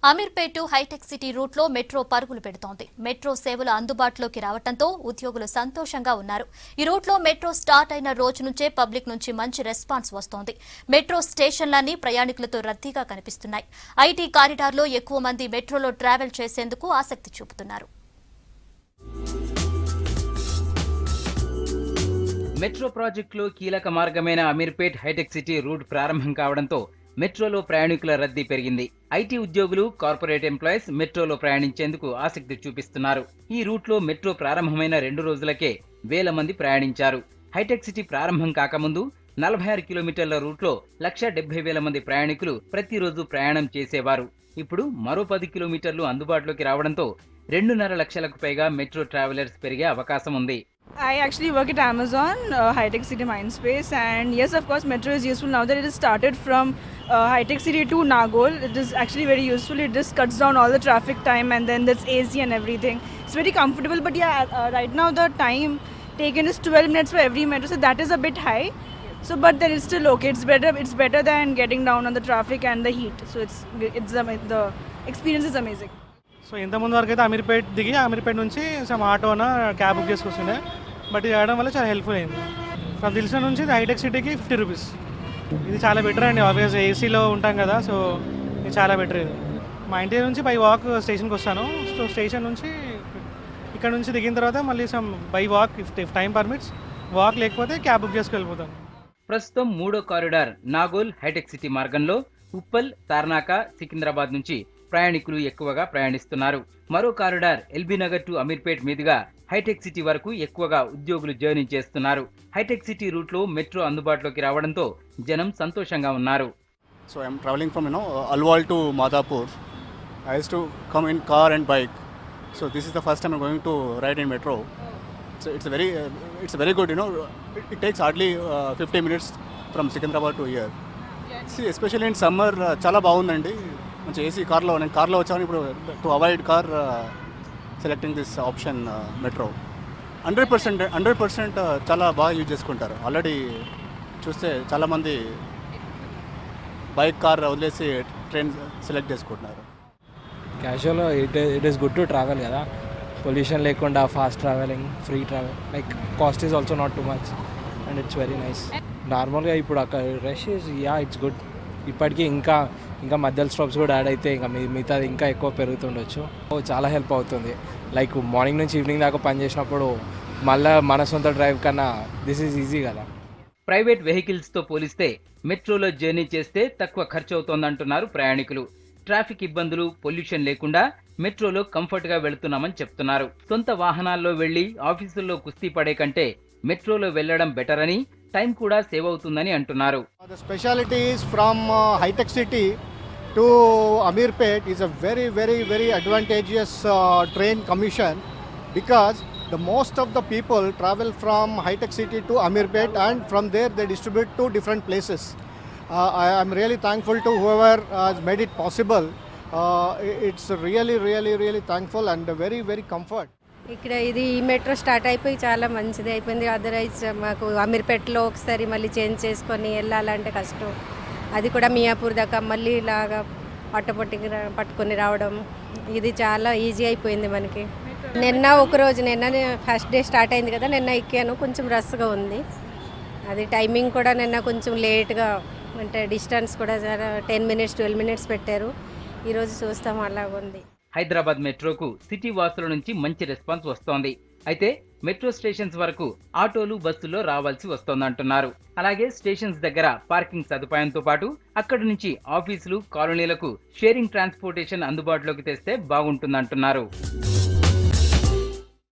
Ameerpet hitech city రూట్లో metro పరుగులు పెడుతోంది. మెట్రో సేవలు అందుబాటులోకి రావడంతో ఉద్యోగులు సంతోషంగా ఉన్నారు. ఈ రూట్లో మెట్రో స్టార్ట్ అయిన రోజు నుంచే పబ్లిక్ నుంచి మంచి రెస్పాన్స్ వస్తోంది. మెట్రో స్టేషన్లన్నీ ప్రయాణికులతో రద్దీగా కనిపిస్తున్నాయి. ఐటీ కారిడార్లో ఎక్కువ మంది మెట్రోలో ట్రావెల్ చేసేందుకు ఆసక్తి చూపుతున్నారు. మెట్రో ప్రాజెక్టులో కీలక మార్గమైన అమీర్పేట్ హైటెక్ సిటీ రూట్ ప్రారంభం కావడంతో మెట్రోలో ప్రయాణికుల రద్దీ పెరిగింది. ఐటీ ఉద్యోగులు, కార్పొరేట్ ఎంప్లాయీస్ మెట్రోలో ప్రయాణించేందుకు ఆసక్తి చూపిస్తున్నారు. ఈ రూట్లో మెట్రో ప్రారంభమైన 2 రోజులకే వేల మంది ప్రయాణించారు. హైటెక్ సిటీ ప్రారంభం కాకముందు 46 కిలోమీటర్ల రూట్లో 1,70,000 మంది ప్రయాణికులు ప్రతిరోజు ప్రయాణం చేసేవారు. ఇప్పుడు మరో 10 కిలోమీటర్లు అందుబాటులోకి రావడంతో 2.5 లక్షలకు పైగా మెట్రో ట్రావెలర్స్ పెరిగే అవకాశం ఉంది. I actually work at Amazon, High-Tech City Mindspace, and yes, of course, metro is useful now that it has started from High-Tech City to Nagol. It is actually very useful. It just cuts down all the traffic time, and then there's AC and everything. It's very comfortable, but yeah, right now the time taken is 12 minutes for every metro, so that is a bit high. So, but then it's still okay. It's better than getting down on the traffic and the heat. So the experience is amazing. So ఇంతకుముందు వరకు అయితే అమీర్పేట్ దిగి అమీర్పేట్ నుంచి some ఆటోన cab book చేసుకొస్తుండే, but ఇది ఆడడం వల్ల చాలా helpful అయింది. ఫ్రమ్ దిల్సన్ నుంచి హైటెక్ సిటీకి 50 రూపీస్. ఇది చాలా బెటర్ అండి. ఆబ్వియస్ ఏసీలో ఉంటాం కదా, సో ఇది చాలా బెటర్. ఇది మా ఇంటి నుంచి బై వాక్ స్టేషన్కి వస్తాను. సో స్టేషన్ నుంచి ఇక్కడ నుంచి దిగిన తర్వాత మళ్ళీ sum by walk if time permits walk, లేకపోతే క్యాబ్ బుక్ చేసుకు వెళ్ళిపోతాను. ప్రస్తుతం 3వ కారిడార్ నాగోల్ హైటెక్ సిటీ మార్గంలో ఉప్పల్, తార్నాక, సికింద్రాబాద్ నుంచి ప్రయాణికులు ఎక్కువగా ప్రయాణిస్తున్నారు. మరో corridor LB Nagar to Ameerpet మీదుగా హైటెక్ సిటీ వరకు ఎక్కువగా ఉద్యోగులు జర్నీ చేస్తున్నారు. హైటెక్ సిటీ రూట్లో మెట్రో అందుబాటులోకి రావడంతో జనం సంతోషంగా ఉన్నారు. So I am traveling from Alwal to Madhapur. I used to come in car and bike. So this is the first time I'm going to ride in metro. So it's very good. It takes hardly 50 minutes from Secunderabad to here. See, especially in summer, చాలా బాగుందండి. మంచి AC కార్లో, నేను కార్లో వచ్చాను. ఇప్పుడు to avoid car selecting this option metro 100% చాలా బాగా యూజ్ చేసుకుంటారు. ఆల్రెడీ చూస్తే చాలామంది బైక్, కార్ వదిలేసి ట్రైన్ సెలెక్ట్ చేసుకుంటున్నారు. Casual it is good to travel కదా, పొల్యూషన్ లేకుండా fast travelling, free travel, like cost is also not too much and it's very nice. నార్మల్గా ఇప్పుడు అక్కడ రష్ ఈజ్ ఇట్స్ గుడ్. ఇప్పటికీ ఇంకా మధ్యలో స్టాప్స్ కూడా యాడ్ అయితే ఇంకా మిగతాది ఇంకా ఎక్కువ పెరుగుతుండొచ్చు. చాలా హెల్ప్ అవుతుంది. లైక్ మార్నింగ్ నుంచి ఈవినింగ్ దాకా పని చేసినప్పుడు మళ్ళీ మన సొంత డ్రైవ్ కన్నా దిస్ ఈజ్ ఈజీ కదా. ప్రైవేట్ వెహికల్స్తో పోలిస్తే మెట్రోలో జర్నీ చేస్తే తక్కువ ఖర్చు అవుతోందంటున్నారు ప్రయాణికులు. ట్రాఫిక్ ఇబ్బందులు, పొల్యూషన్ లేకుండా మెట్రోలో కంఫర్ట్గా వెళుతున్నామని చెప్తున్నారు. సొంత వాహనాల్లో వెళ్లి ఆఫీసుల్లో కుస్తీ పడే కంటే మెట్రోలో వెళ్లడం బెటర్ అని, టైం కూడా సేవ్ అవుతుందని అంటున్నారు. The speciality is from High-Tech City to Ameerpet is a very advantageous train commission, because the most of the people travel from High-Tech City to Ameerpet, and from there they distribute to different places. I am really thankful to whoever has made it possible. It's really thankful and very comfort. ఇక్కడ ఇది metro start అయిపోయి చాలా మంచిది అయిపోయింది. Otherwise మాకు అమీర్పేటలో ఒకసారి మళ్ళీ చేంజ్ చేసుకొని వెళ్ళాలంటే కష్టం. అది కూడా మియాపూర్ దాకా మళ్ళీ ఇలాగా పట్టుకొని రావడం, ఇది చాలా ఈజీ అయిపోయింది మనకి. నిన్న ఫస్ట్ డే స్టార్ట్ అయింది కదా, నిన్న ఎక్కాను. కొంచెం రష్గా ఉంది. అది టైమింగ్ కూడా నిన్న కొంచెం లేట్గా, అంటే డిస్టెన్స్ కూడా 10 minutes 12 minutes పెట్టారు. ఈరోజు చూస్తాం అలాగ ఉంది. హైదరాబాద్ మెట్రోకు సిటీ వాసుల నుంచి మంచి రెస్పాన్స్ వస్తోంది. అయితే మెట్రో స్టేషన్స్ వరకు ఆటోలు, బస్సుల్లో రావాల్సి వస్తోందంటున్నారు. అలాగే స్టేషన్స్ దగ్గర పార్కింగ్ సదుపాయంతో పాటు అక్కడి నుంచి ఆఫీసులు, కాలనీలకు షేరింగ్ ట్రాన్స్పోర్టేషన్ అందుబాటులోకి తెస్తే బాగుంటుందంటున్నారు.